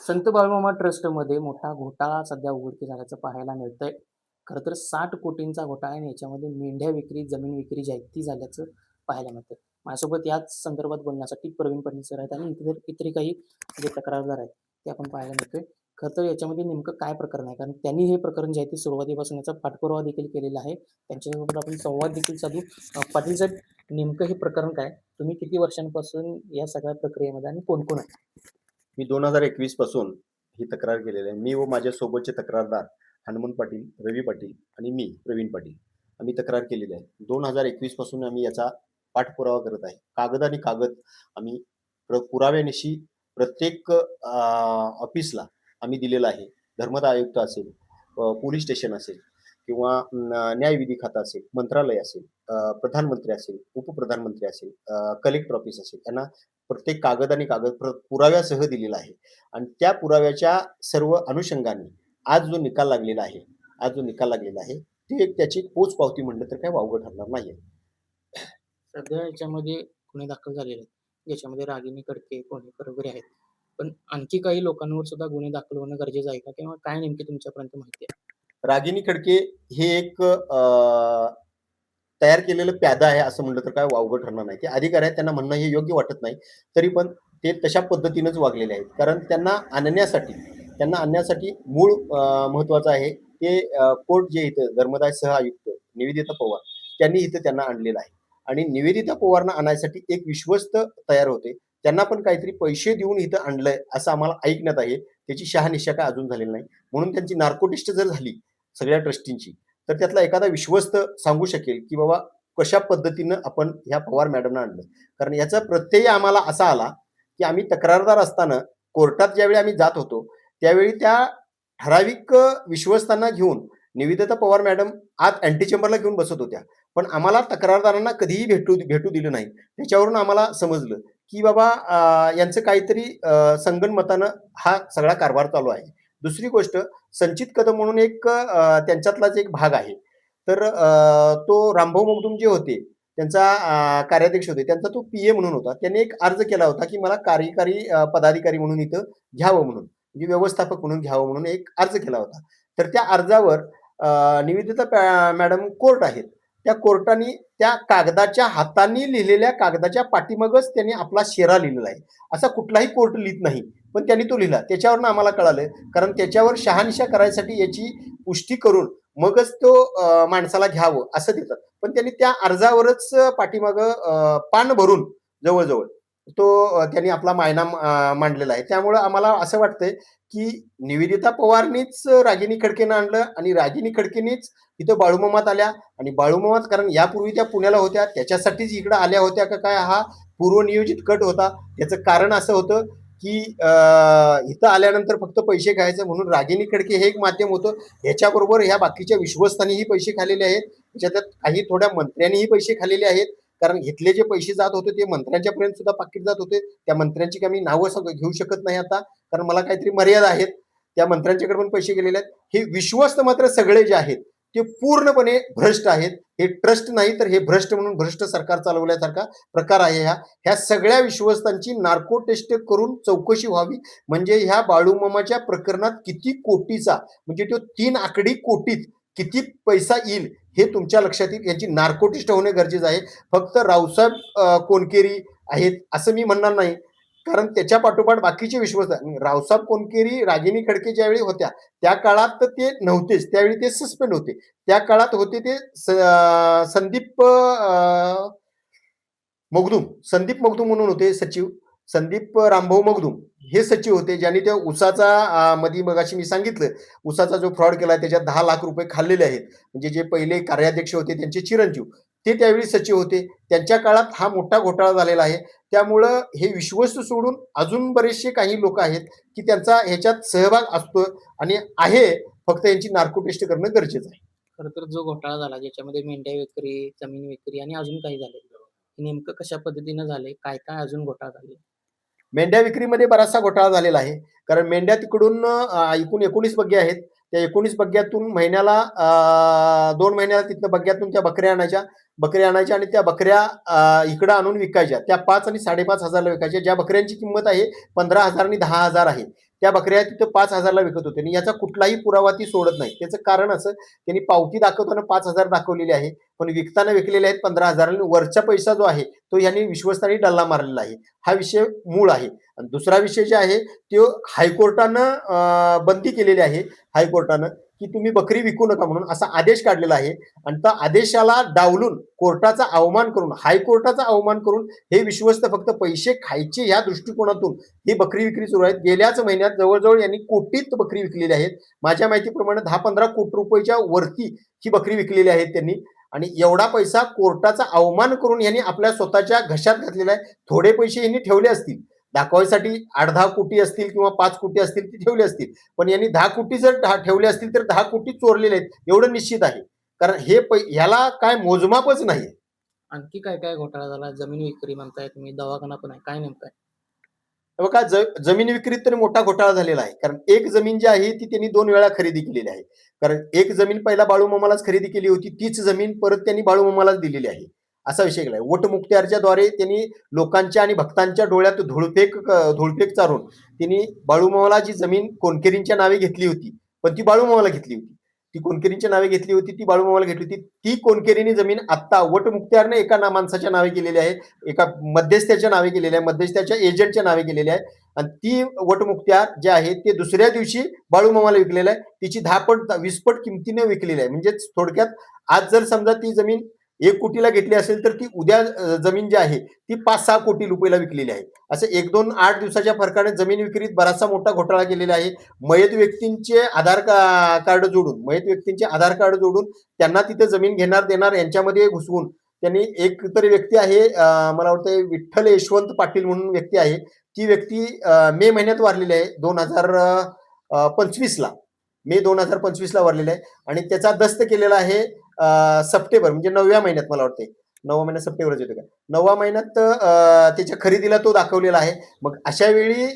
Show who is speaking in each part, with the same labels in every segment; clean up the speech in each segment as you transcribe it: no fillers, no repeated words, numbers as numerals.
Speaker 1: संत बाळूमामा ट्रस्टमध्ये मोठा घोटाळा सध्या उघडकीस आल्याचं पाहायला मिळतंय. खरं तर 60 कोटींचा घोटाळा आहे आणि याच्यामध्ये मेंढ्या विक्री, जमीन विक्री जी आहे ती झाल्याचं पाहायला मिळतंय. माझ्यासोबत याच संदर्भात बोलण्यासाठी प्रवीण पाटील सर आहेत आणि इतरही काही जे तक्रारदार आहेत ते आपण पाहायला मिळतोय. खरं तर याच्यामध्ये नेमकं काय प्रकरण आहे? कारण त्यांनी हे प्रकरण जे आहे ते सुरुवातीपासून याचा पाठपुरावा देखील केलेला आहे. त्यांच्यासोबत आपण संवाद देखील साधू. पाटील साहेब, नेमकं हे प्रकरण काय? तुम्ही किती वर्षांपासून या सगळ्या प्रक्रियेमध्ये आणि कोण-कोण आहे?
Speaker 2: मी 2021 पासून ही तक्रार केलेली आहे. मी व माझ्या सोबतचे तक्रारदार हनुमंत पाटील, रवी पाटील आणि मी प्रवीण पाटील आम्ही तक्रार केलेली आहे. 2021 पासून आम्ही याचा पाठपुरावा करत आहे. कागद आणि कागद आम्ही पुराव्यानिशी प्रत्येक ऑफिसला आम्ही दिलेला आहे. धर्मदाय आयुक्त असेल, पोलीस स्टेशन असेल किंवा न्यायविधी खातं असेल, मंत्रालय असेल, प्रधानमंत्री असेल, उपप्रधानमंत्री असेल, कलेक्टर ऑफिस असेल, यांना प्रत्येक कागद आणि कागद पुराव्यासह दिलेला आहे. आणि त्या पुराव्याच्या सर्व अनुषंगाने आज जो निकाल लागलेला आहे, ती एक त्याची पोचपावती म्हटलं तर काही वावगं ठरणार नाहीये.
Speaker 1: सध्या याच्यामध्ये गुन्हे दाखल झालेले आहेत. ज्याच्यामध्ये रागिनी खडके, कोणेकर वगैरे आहेत. पण आणखी काही लोकांवर सुद्धा गुन्हे दाखल होणं गरजेचं आहे का? किंवा काय नेमकी तुमच्यापर्यंत माहिती आहे?
Speaker 2: रागिनी खडके हे एक तयार केलेलं प्यादा आहे असं म्हटलं तर काय वावगं ठरणार नाही. ते अधिकारी आहेत, त्यांना म्हणणं हे योग्य वाटत नाही. तरी पण ते तशा पद्धतीनंच वागलेले आहेत. कारण त्यांना आणण्यासाठी मूळ महत्त्वाचं आहे ते कोर्ट जे इथं धर्मदाय सह आयुक्त निवेदिता पवार त्यांनी इथं त्यांना आणलेलं आहे. आणि निवेदिता पवारना आणायसाठी एक विश्वस्त तयार होते. त्यांना पण काहीतरी पैसे देऊन इथं आणलंय असं आम्हाला ऐकण्यात आहे. त्याची शहानिशा काय अजून झालेली नाही. म्हणून त्यांची नार्को टेस्ट जर झाली सगळ्या ट्रस्टींची, तर त्यातला एखादा विश्वस्त सांगू शकेल, की बाबा कशा पद्धतीनं आपण ह्या पवार मॅडमना आणलं. कारण याचा प्रत्यय आम्हाला असा आला, की आम्ही तक्रारदार असताना कोर्टात ज्यावेळी आम्ही जात होतो, त्यावेळी त्या ठराविक विश्वस्तांना घेऊन निवेदिता पवार मॅडम आत अँटी चेंबरला घेऊन बसत होत्या. पण आम्हाला तक्रारदारांना कधीही भेटू दिलं नाही. त्याच्यावरून आम्हाला समजलं, की बाबा यांचं काहीतरी संगनमतानं हा सगळा कारभार चालू आहे. दुसरी गोष्ट, संचित कदम म्हणून एक त्यांच्यातलाच एक भाग आहे. तर तो रामभाऊ मगदूम जे होते, त्यांचा कार्याध्यक्ष होते. त्यांचा तो पीए म्हणून होता. त्यांनी एक अर्ज केला होता, की मला कार्यकारी पदाधिकारी म्हणून इथं घ्यावं म्हणून. म्हणजे व्यवस्थापक म्हणून घ्यावं म्हणून एक अर्ज केला होता. तर त्या अर्जावर निवेदिता मॅडम कोर्ट आहेत. त्या कोर्टाने त्या कागदाच्या हातांनी लिहिलेल्या कागदाच्या पाठीमागच त्यांनी आपला शेरा लिहिलेला आहे. असा कुठलाही कोर्ट लिहित नाही. पण त्यांनी तो लिहिला. त्याच्यावरून आम्हाला कळालं, कारण त्याच्यावर शहानिशा करायसाठी याची पुष्टी करून मगच तो माणसाला घ्यावं असं देतात. पण त्यांनी त्या अर्जावरच पाठीमागं पान भरून जवळ-जवळ तो त्यांनी आपला मायना मांडलेला आहे. त्यामुळं आम्हाला असं वाटतंय, की निवेदिता पवारनीच रागिनी खडकेंना आणलं आणि रागिनी खडकेनीच इथं बाळूमामात आल्या आणि बाळूमामात, कारण यापूर्वी त्या पुण्याला होत्या, त्याच्यासाठीच इकडं आल्या होत्या का काय हा पूर्वनियोजित कट होता. त्याचं कारण असं होतं, की इथं आल्यानंतर फक्त पैसे खायचं म्हणून रागिनी खडके हे एक माध्यम होतं. ह्याच्याबरोबर ह्या बाकीच्या विश्वस्तांनीही पैसे खाल्लेले आहेत. त्याच्यात काही थोड्या मंत्र्यांनीही पैसे खाल्लेले आहेत. कारण इथले जे पैसे जात होते ते मंत्र्यांच्यापर्यंत सुद्धा पाकीट जात होते. त्या मंत्र्यांची काही मी नावं घेऊ शकत नाही आता, कारण मला काहीतरी मर्यादा आहेत. त्या मंत्र्यांच्याकडे पण पैसे गेलेले आहेत. हे विश्वस्त मात्र सगळे जे आहेत ते पूर्णपणे भ्रष्ट आहेत. हे ट्रस्ट नाही तर हे भ्रष्ट म्हणून भ्रष्ट सरकार चालवल्यासारखा प्रकार आहे हा. ह्या सगळ्या विश्वस्तांची नार्को टेस्ट करून चौकशी व्हावी. म्हणजे ह्या बाळूमामाच्या प्रकरणात किती कोटीचा, म्हणजे तो 3 आकडी कोटीत किती पैसा येईल हे तुमच्या लक्षात येईल. यांची नार्को टेस्ट होणे गरजेचं आहे. फक्त रावसाहेब कोणकेरी आहेत असं मी म्हणणार नाही, कारण त्याच्या पाठोपाठ बाकीचे विश्वस्त. रावसाहेब कोणकेरी, रागिनी खडके ज्यावेळी होत्या त्या काळात तर ते नव्हतेच. त्यावेळी ते सस्पेंड होते. त्या काळात होते ते संदीप संदीप मगदूम म्हणून होते सचिव. संदीप रामभाऊ मगदूम हे सचिव होते, ज्यांनी त्या उसाचा मध्ये मगाशी मी सांगितलं, उसाचा जो फ्रॉड केला त्याच्यात 10 लाख रुपये खाल्लेले आहेत. म्हणजे जे पहिले कार्याध्यक्ष होते त्यांचे चिरंजीव, ते त्यावेळी सचिव होते. त्यांच्या काळात हा मोठा घोटाळा झालेला आहे. त्यामुळं हे विश्वस्त सोडून अजून बरेचसे काही लोक आहेत, की त्यांचा ह्याच्यात सहभाग असतो आणि आहे. फक्त यांची नार्को टेस्ट करणं गरजेचं आहे.
Speaker 1: खरं तर जो घोटाळा झाला ज्याच्यामध्ये मेंढ्या विक्री, जमीन विक्री आणि अजून काही झाले. हे नेमकं कशा पद्धतीनं झाले? काय-काय अजून घोटाळा झाले?
Speaker 2: मेंढ्या विक्रीमध्ये बराचसा घोटाळा झालेला आहे. कारण मेंढ्या तिकडून एकूण 19 बग्गे आहेत. त्या 19 बग्ग्यातून महिन्याला 2 महिन्याला तिथनं बग्ग्यातून त्या बकऱ्या आणायच्या आणि त्या बकऱ्या इकडं आणून विकायच्या. त्या 5 आणि 5,500 ला विकायच्या. ज्या बकऱ्यांची किंमत आहे 15,000 आणि 10,000 आहे. त्या बकऱ्या तिथं 5,000ला विकत होते आणि याचा कुठलाही पुरावा ती सोडत नाही. त्याचं कारण असं, त्यांनी पावती दाखवताना 5,000 दाखवलेली आहे, पण विकताना विकलेले आहेत 15,000 आणि वरचा पैसा जो आहे तो यांनी विश्वस्तांनी डल्ला मारलेला आहे. हा विषय मूळ आहे. आणि दुसरा विषय जे आहे तो हायकोर्टानं बंदी केलेली आहे. हायकोर्टानं की तुम्ही बकरी विकू नका म्हणून असा आदेश काढलेला आहे. आणि त्या आदेशाला डावलून कोर्टाचा अवमान करून, हायकोर्टाचा अवमान करून हे विश्वस्त फक्त पैसे खायचे या दृष्टिकोनातून ही बकरी विक्री सुरू आहे. गेल्याच महिन्यात जवळजवळ यांनी कोटीत बकरी विकलेली आहेत. माझ्या माहितीप्रमाणे 10-15 कोटी रुपयाच्या वरती ही बकरी विकलेली आहेत त्यांनी. आणि एवढा पैसा कोर्टाचा अवमान करून यांनी आपल्या स्वतःच्या घशात घातलेला आहे. थोडे पैसे यांनी ठेवले असतील दाखवायसाठी, 8-10 कोटी असतील किंवा 5 कोटी असतील ते ठेवले असतील, पण यांनी 10 कोटी जर ठेवले असतील तर 10 कोटी चोरलेले आहेत एवढं निश्चित आहे. कारण ह्याला काय मोजमापच नाही.
Speaker 1: आणखी काय काय घोटाळा झाला? जमीन विक्री म्हणताय तुम्ही, दवाखाना पण आहे. काय नेमकं आहे?
Speaker 2: बघा, जमीन विक्रीत तर मोठा घोटाळा झालेला आहे. कारण एक जमीन जी आहे ती त्यांनी 2 वेळा खरेदी केलेली आहे. कारण एक जमीन पहिला बाळूमामालाच खरेदी केली होती, तीच जमीन परत त्यांनी बाळूमामालाच दिलेली आहे. असा विषय केलाय. वटमुखत्यारच्या द्वारे त्यांनी लोकांच्या आणि भक्तांच्या डोळ्यात धुळफेक चारून त्यांनी बाळूमामाला जी जमीन कोणकेरींच्या नावे घेतली होती, पण ती बाळूमामाला घेतली होती. ती कोणकेरींच्या नावे घेतली होती, ती बाळूमामाला घेतली होती. ती कोणकेरीनी जमीन आत्ता वटमुखत्यारने एका माणसाच्या नावे केलेली आहे, एका मध्यस्थ्याच्या नावे केलेली आहे, मध्यस्थ्याच्या एजंटच्या नावे केलेली आहे. आणि ती वटमुखत्यार जे आहे ते दुसऱ्या दिवशी बाळूमामाला विकलेलं आहे. तिची 10 पट 20 पट किमतीने विकलेली आहे. म्हणजे थोडक्यात आज जर समजा ती जमीन 1 कोटीला घेतली असेल तर ती उद्या जमीन जी आहे ती 5-6 कोटी रुपयाला विकलेली आहे. असं 1-2 8 दिवसाच्या फरकाने जमीन विक्रीत बराचसा मोठा घोटाळा केलेला आहे. मयत व्यक्तींचे आधार कार्ड जोडून त्यांना तिथे जमीन घेणार देणार यांच्यामध्ये घुसवून त्यांनी, एक तरी व्यक्ती आहे मला वाटतं विठ्ठल यशवंत पाटील म्हणून व्यक्ती आहे, ती व्यक्ती मे महिन्यात वारलेली आहे 2025ला. मे 2025ला वारलेला आहे आणि त्याचा दस्त केलेला आहे सप्टेंबर म्हणजे 9व्या महिन्यात, मला वाटते 9व्या महिन्यात सप्टेंबरच येतो का, 9व्या महिन्यात त्याच्या खरेदीला तो दाखवलेला आहे. मग अशा वेळी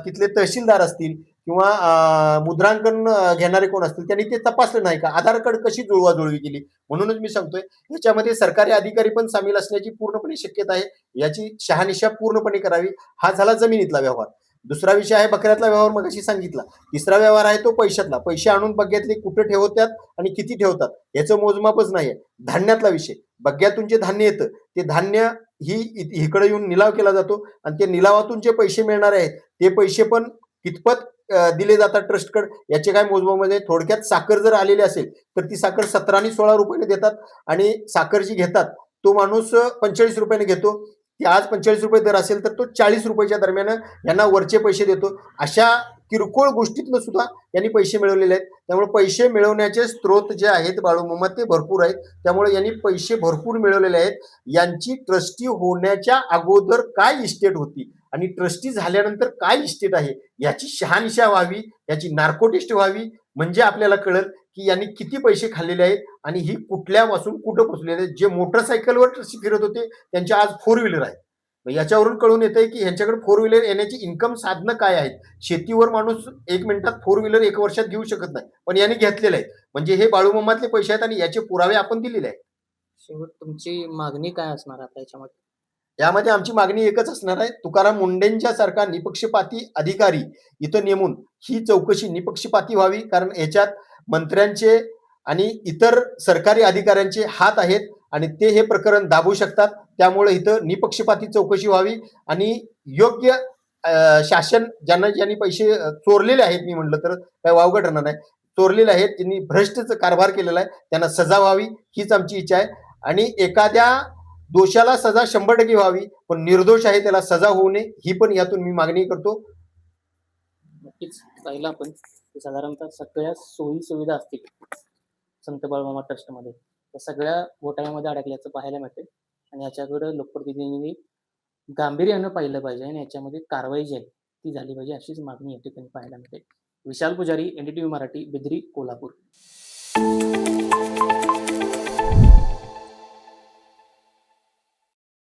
Speaker 2: तिथले तहसीलदार असतील किंवा मुद्रांकन घेणारे कोण असतील त्यांनी ते तपासलं नाही का, आधार कार्ड कशी जुळवाजुळवी केली. म्हणूनच मी सांगतोय ह्याच्यामध्ये सरकारी अधिकारी पण सामील असण्याची पूर्णपणे शक्यता आहे. याची शहानिशा पूर्णपणे करावी. हा झाला जमिनीतला व्यवहार. दुसरा विषय आहे बकऱ्यातला व्यवहार, मग अशी सांगितला. तिसरा व्यवहार आहे तो पैशातला. पैसे आणून बग्यातले कुठे ठेवतात आणि किती ठेवतात याचं मोजमापच नाहीये. धान्यातला विषय, बग्यातून जे धान्य येतं ते धान्य इकडे येऊन निलाव केला जातो आणि ते निलावातून जे पैसे मिळणारे आहेत ते पैसे पण कितपत दिले जातात ट्रस्टकडे याचे काय मोजमाप म्हणजे. थोडक्यात साखर जर आलेली असेल तर ती साखर 17 आणि 16 रुपयाने देतात आणि साखर जी घेतात तो माणूस 45 रुपयाने घेतो. ती आज 45 रुपये दर असेल तर तो 40 रुपयाच्या दरम्यान यांना वरचे पैसे देतो. अशा किरकोळ गोष्टीतनं सुद्धा यांनी पैसे मिळवलेले आहेत. त्यामुळे पैसे मिळवण्याचे स्रोत जे आहेत बाळूमामा ते भरपूर आहेत. त्यामुळे यांनी पैसे भरपूर मिळवलेले आहेत. यांची ट्रस्टी होण्याच्या अगोदर काय इस्टेट होती आणि ट्रस्टी झाल्यानंतर काय इस्टेट आहे याची शहानिशा व्हावी, याची नार्को टेस्ट व्हावी. म्हणजे आपल्याला कळेल की यांनी किती पैसे खाल्लेले आहेत आणि ही कुठल्यापासून कुठं पोहोचलेले आहेत. जे मोटरसायकलवर ट्रस्टी फिरत होते त्यांचे आज 4 व्हीलर आहेत. याच्यावरून कळून येतंय की ह्यांच्याकडे 4 व्हीलर येण्याची इन्कम साधनं काय आहेत. शेतीवर माणूस 1 मिनिटात 4 व्हीलर 1 वर्षात घेऊ शकत नाही, पण यांनी घेतलेले आहेत. म्हणजे हे बाळूमामातले पैसे आहेत आणि याचे पुरावे आपण दिलेले आहेत.
Speaker 1: शेवट तुमची मागणी काय असणार आता याच्यामध्ये?
Speaker 2: यामध्ये आमची मागणी एकच असणार आहे, तुकाराम मुंडेंच्या सारखा निपक्षपाती अधिकारी इथं नेमून ही चौकशी निपक्षपाती व्हावी. कारण याच्यात मंत्र्यांचे आणि इतर सरकारी अधिकाऱ्यांचे हात आहेत आणि ते हे प्रकरण दाबू शकतात. त्यामुळे इथं निपक्षपाती चौकशी व्हावी आणि योग्य शासन ज्यांनी पैसे चोरलेले आहेत, मी म्हटलं तर काय वावगं ठरणार नाही, चोरलेले आहेत, ज्यांनी भ्रष्ट कारभार केलेला आहे त्यांना सजा व्हावी हीच आमची इच्छा आहे. आणि एखाद्या दोषाला सजा 100% व्हावी, पण निर्दोष आहे त्याला सजा होऊ नये ही पण यातून मी मागणी करतो.
Speaker 1: नक्कीच पाहिलं आपण की साधारणतः सगळ्या सोयी सुविधा असतील संत बाळूमामा ट्रस्टमध्ये, त्या सगळ्या घोटाळ्यामध्ये अडकल्याचं पाहायला मिळते. आणि याच्याकडे लोकप्रतिनिधींनी गांभीर्यानं पाहिलं पाहिजे आणि याच्यामध्ये कारवाई जी आहे ती झाली पाहिजे, अशीच मागणी या ठिकाणी पाहायला मिळते. विशाल पुजारी, NDTV मराठी, बिद्री, कोल्हापूर.